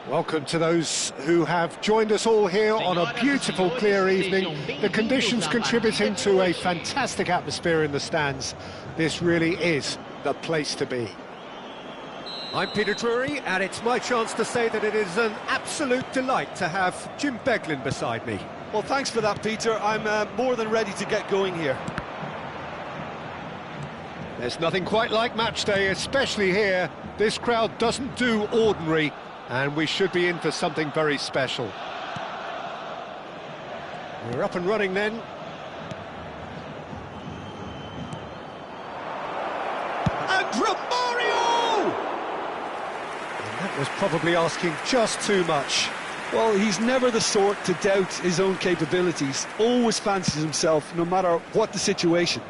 Welcome to those who have joined us all here on a beautiful, clear evening. The conditions contributing to a fantastic atmosphere in the stands. This really is the place to be. I'm Peter Drury, and it's my chance to say that it is an absolute delight to have Jim Beglin beside me. Well, thanks for that, Peter. I'm more than ready to get going here. There's nothing quite like match day, especially here. This crowd doesn't do ordinary, and we should be in for something very special. We're up and running then. And Romario! And that was probably asking just too much. Well, he's never the sort to doubt his own capabilities. Always fancies himself, no matter what the situation.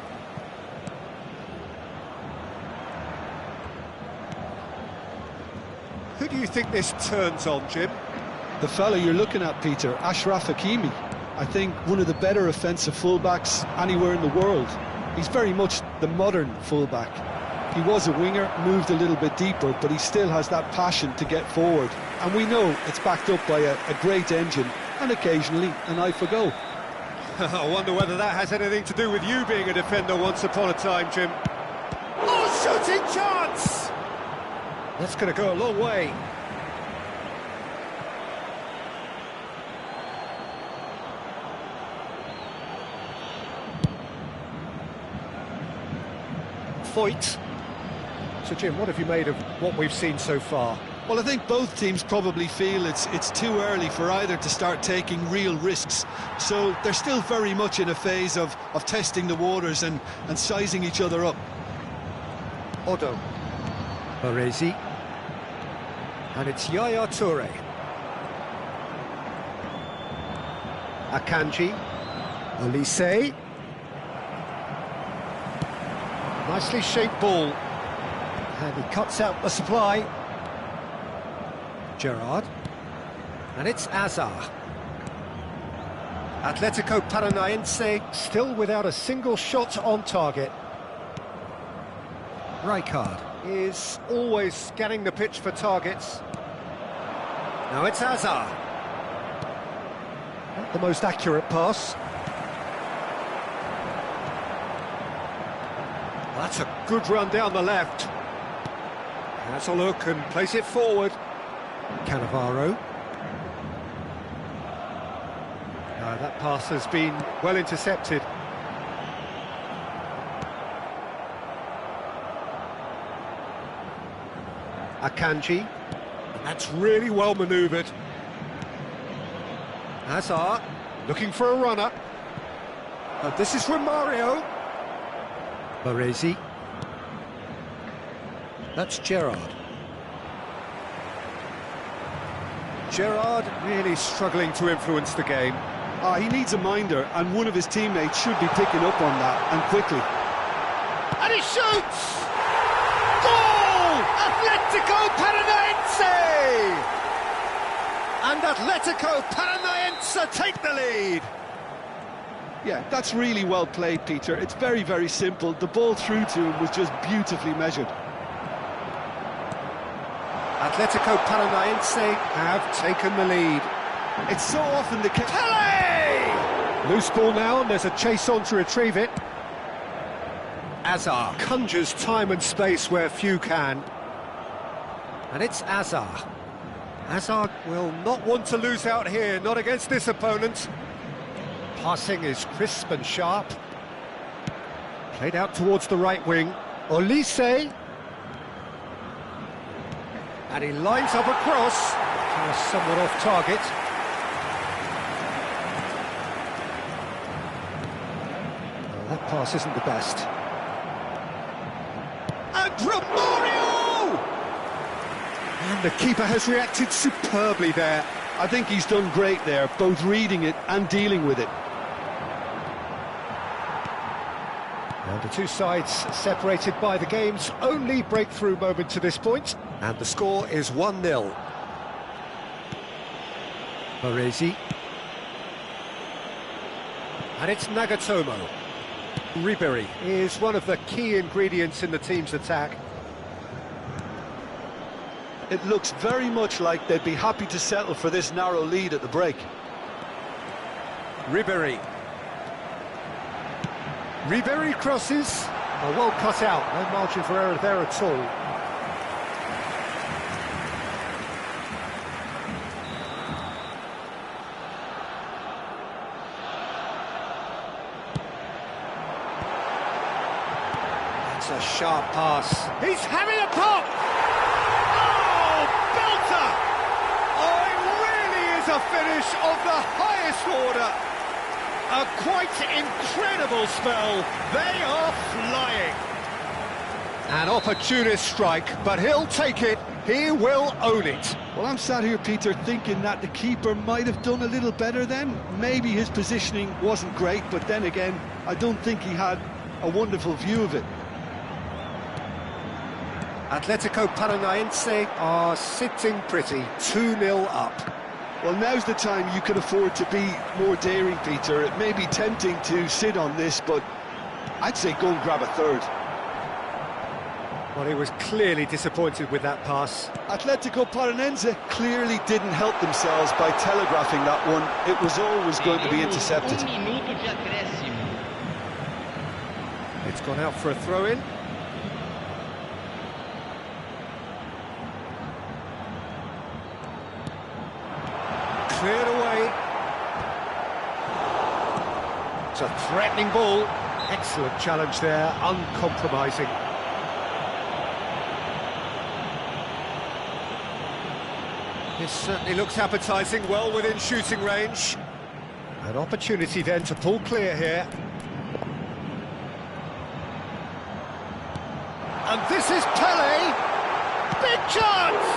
Who do you think this turns on, Jim? The fella you're looking at, Peter, Ashraf Hakimi. I think one of the better offensive fullbacks anywhere in the world. He's very much the modern fullback. He was a winger, moved a little bit deeper, but he still has that passion to get forward. And we know it's backed up by a great engine, and occasionally an eye for goal. I wonder whether that has anything to do with you being a defender once upon a time, Jim. Oh, shooting chance! That's going to go a long way. Foyt. So, Jim, what have you made of what we've seen so far? Well, I think both teams probably feel it's too early for either to start taking real risks. So they're still very much in a phase of testing the waters and sizing each other up. Odo. Baresi. And it's Yaya Toure. Akanji. Olise. Nicely shaped ball. And he cuts out the supply. Gerrard. And it's Azar. Atletico Paranaense still without a single shot on target. Rijkaard is always scanning the pitch for targets. Now it's Azar. Not the most accurate pass. That's a good run down the left. Has a look and plays it forward. Cannavaro. That pass has been well intercepted. Akanji. And that's really well manoeuvred. Hazard looking for a runner. This is Romario. Baresi. That's Gerrard. Gerrard really struggling to influence the game. He needs a minder, and one of his teammates should be picking up on that, and quickly. And he shoots! Goal! Atletico Paranaense! And Atletico Paranaense take the lead! Yeah, that's really well played, Peter. It's very, very simple. The ball through to him was just beautifully measured. Atletico Paranaense have taken the lead. It's so often the case. Pele! Loose ball now, and there's a chase on to retrieve it. Azar conjures time and space where few can. And it's Azar. Azar will not want to lose out here, not against this opponent. Passing is crisp and sharp. Played out towards the right wing. Olise. And he lines up a cross. Somewhat off target. Well, that pass isn't the best. And Romario! And the keeper has reacted superbly there. I think he's done great there, both reading it and dealing with it. And the two sides separated by the game's only breakthrough moment to this point. And the score is 1-0. Baresi. And it's Nagatomo. Ribéry is one of the key ingredients in the team's attack. It looks very much like they'd be happy to settle for this narrow lead at the break. Ribéry crosses. Oh, well cut out, no margin for error there at all. That's a sharp pass. He's having a pop! Oh, belter! Oh, it really is a finish of the highest order. A quite incredible spell. They are flying. An opportunist strike, but he'll take it. He will own it. Well, I'm sat here, Peter, thinking that the keeper might have done a little better then. Maybe his positioning wasn't great, but then again, I don't think he had a wonderful view of it. Atletico Paranaense are sitting pretty, 2-0 up. Well, now's the time you can afford to be more daring, Peter. It may be tempting to sit on this, but I'd say go and grab a third. Well, he was clearly disappointed with that pass. Atletico Paranaense clearly didn't help themselves by telegraphing that one. It was always going to be intercepted. It's gone out for a throw-in. Cleared away. It's a threatening ball. Excellent challenge there, uncompromising. This certainly looks appetising, well within shooting range. An opportunity then to pull clear here. And this is Pele. Big chance!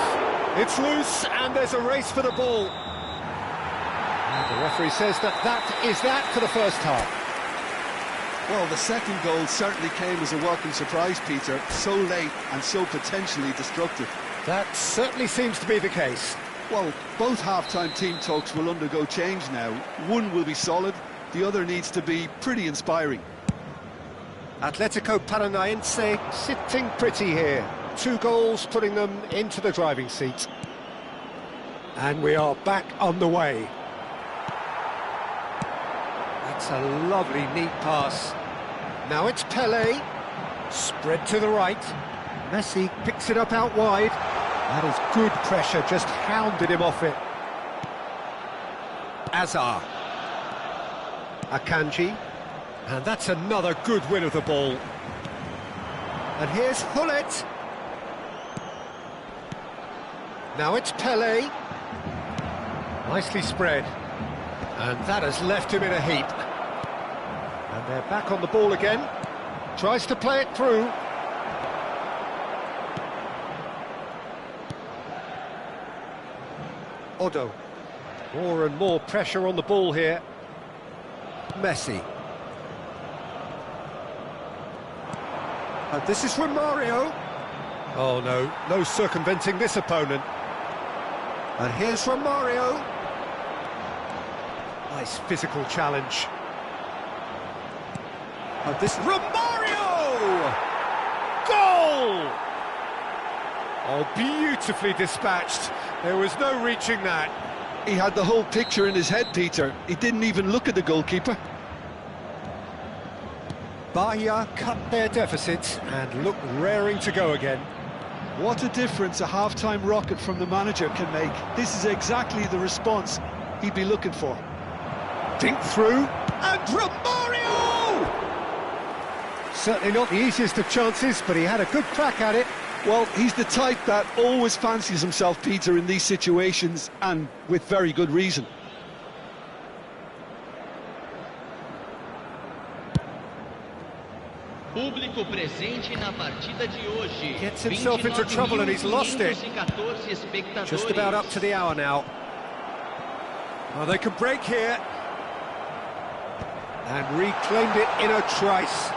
It's loose and there's a race for the ball. And the referee says that is that for the first half. Well, the second goal certainly came as a welcome surprise, Peter. So late and so potentially destructive. That certainly seems to be the case. Well, both half-time team talks will undergo change now. One will be solid, the other needs to be pretty inspiring. Atletico Paranaense sitting pretty here. 2 goals putting them into the driving seat. And we are back on the way. That's a lovely, neat pass. Now it's Pele. Spread to the right. Messi picks it up out wide. That is good pressure, just hounded him off it. Azar. Akanji. And that's another good win of the ball. And here's Hullet. Now it's Pele. Nicely spread. And that has left him in a heap. And they're back on the ball again. Tries to play it through. Odo. More and more pressure on the ball here. Messi. And this is from Mario. Oh no, no circumventing this opponent. And here's from Mario. Nice physical challenge. And this Romario! Goal! Oh, beautifully dispatched. There was no reaching that. He had the whole picture in his head, Peter. He didn't even look at the goalkeeper. Bahia cut their deficit and look raring to go again. What a difference a half-time rocket from the manager can make. This is exactly the response he'd be looking for. Dink through, and Romario! Certainly not the easiest of chances, but he had a good crack at it. Well, he's the type that always fancies himself, Peter, in these situations, and with very good reason. Público presente na partida de hoje. Gets himself into trouble and he's lost it. Just about up to the hour now. Oh, they can break here. And reclaimed it in a trice.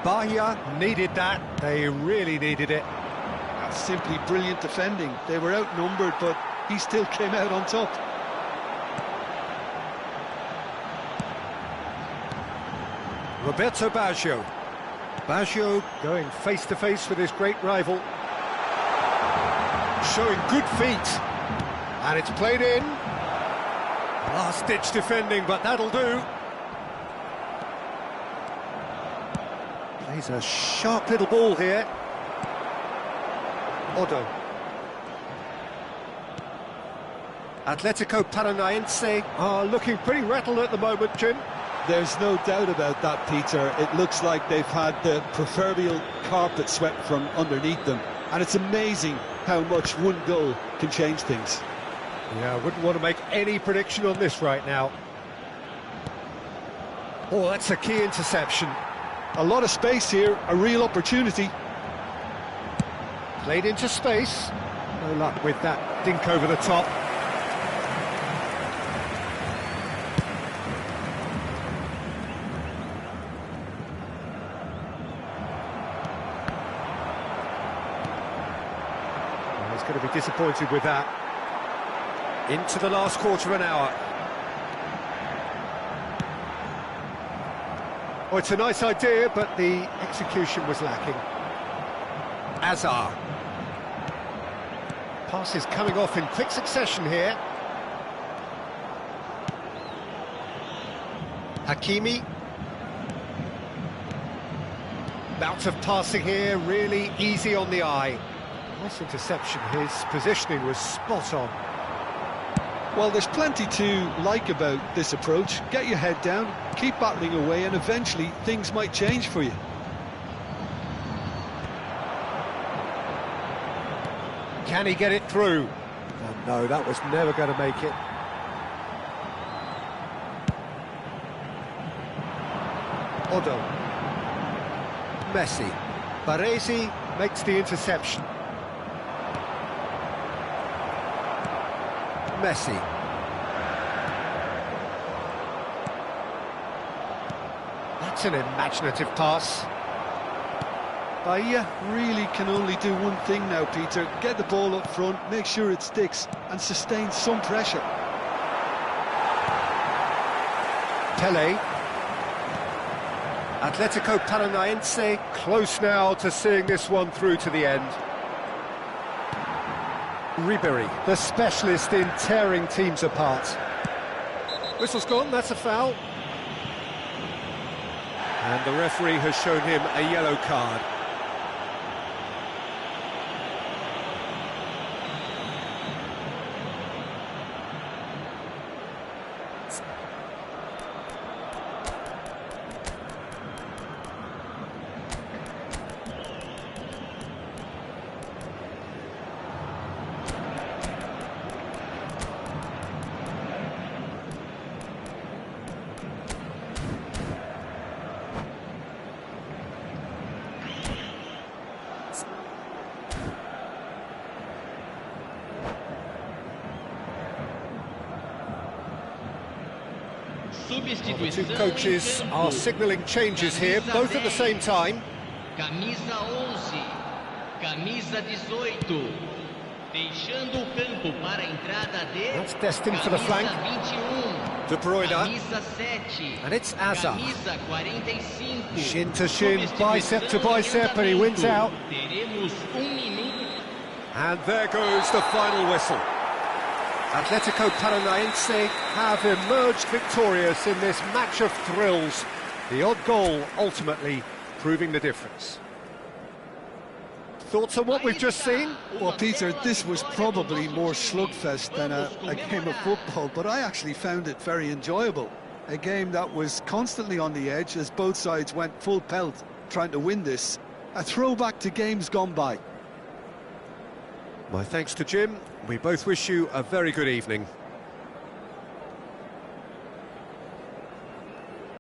Bahia needed that. They really needed it. That's simply brilliant defending. They were outnumbered, but he still came out on top. Roberto Baggio. Baggio going face-to-face with his great rival. Showing good feet. And it's played in. Last-ditch defending, but that'll do. Plays a sharp little ball here. Odo. Atletico Paranaense are looking pretty rattled at the moment, Jim. There's no doubt about that, Peter. It looks like they've had the proverbial carpet swept from underneath them. And it's amazing how much one goal can change things. Yeah, I wouldn't want to make any prediction on this right now. Oh, that's a key interception. A lot of space here, a real opportunity. Played into space. No luck with that dink over the top. He's going to be disappointed with that. Into the last quarter of an hour. Oh, it's a nice idea, but the execution was lacking. Azar. Passes coming off in quick succession here. Hakimi. Bout of passing here, really easy on the eye. Nice interception, his positioning was spot on. Well, there's plenty to like about this approach. Get your head down, keep battling away, and eventually things might change for you. Can he get it through? Oh, no, that was never going to make it. Odo. Messi. Baresi makes the interception. Messi. That's an imaginative pass. Bahia really can only do one thing now, Peter. Get the ball up front, make sure it sticks, and sustain some pressure. Pele. Atletico Paranaense close now to seeing this one through to the end. Ribery, the specialist in tearing teams apart. Whistle's gone, that's a foul. And the referee has shown him a yellow card. The two coaches are signalling changes here, both at the same time. Camisa 11, camisa 18, deixando o campo para a entrada de That's destined for the flank. De Bruyne. Camisa 7, and it's Azar. camisa 45, Shin to shin, bicep to bicep, and he wins out. Teremos minuto. And there goes the final whistle. Atletico Paranaense have emerged victorious in this match of thrills. The odd goal ultimately proving the difference. Thoughts on what we've just seen? Well, Peter, this was probably more slugfest than a game of football, but I actually found it very enjoyable. A game that was constantly on the edge as both sides went full pelt trying to win this. A throwback to games gone by. My thanks to Jim. We both wish you a very good evening.